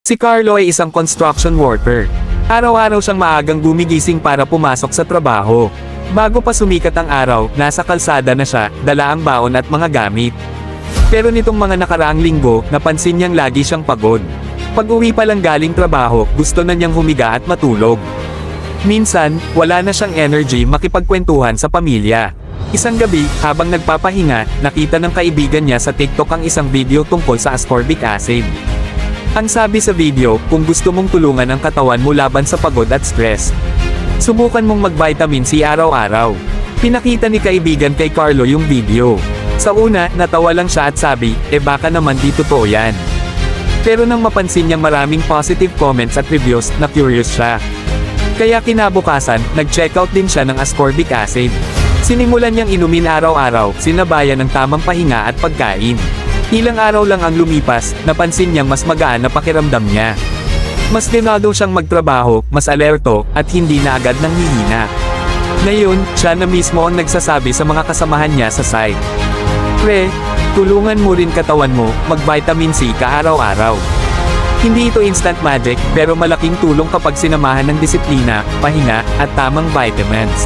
Si Carlo ay isang construction worker. Araw-araw siyang maagang gumigising para pumasok sa trabaho. Bago pa sumikat ang araw, nasa kalsada na siya, dala ang baon at mga gamit. Pero nitong mga nakaraang linggo, napansin niyang lagi siyang pagod. Pag-uwi pa lang galing trabaho, gusto na niyang humiga at matulog. Minsan, wala na siyang energy makipagkwentuhan sa pamilya. Isang gabi, habang nagpapahinga, nakita ng kaibigan niya sa TikTok ang isang video tungkol sa ascorbic acid. Ang sabi sa video, kung gusto mong tulungan ang katawan mo laban sa pagod at stress, subukan mong mag-vitamin C araw-araw. Pinakita ni kaibigan kay Carlo yung video. Sa una, natawa lang siya at sabi, baka naman di totoo yan. Pero nang mapansin niyang maraming positive comments at reviews, na curious siya. Kaya kinabukasan, nag-check out din siya ng ascorbic acid. Sinimulan niyang inumin araw-araw, sinabayan ng tamang pahinga at pagkain. Ilang araw lang ang lumipas, napansin niyang mas magaan na pakiramdam niya. Mas dinado siyang magtrabaho, mas alerto, at hindi na agad nanghihina. Ngayon, siya na mismo ang nagsasabi sa mga kasamahan niya sa site. Pre, tulungan mo rin katawan mo, mag-vitamin C ka araw-araw. Hindi ito instant magic, pero malaking tulong kapag sinamahan ng disiplina, pahinga, at tamang vitamins.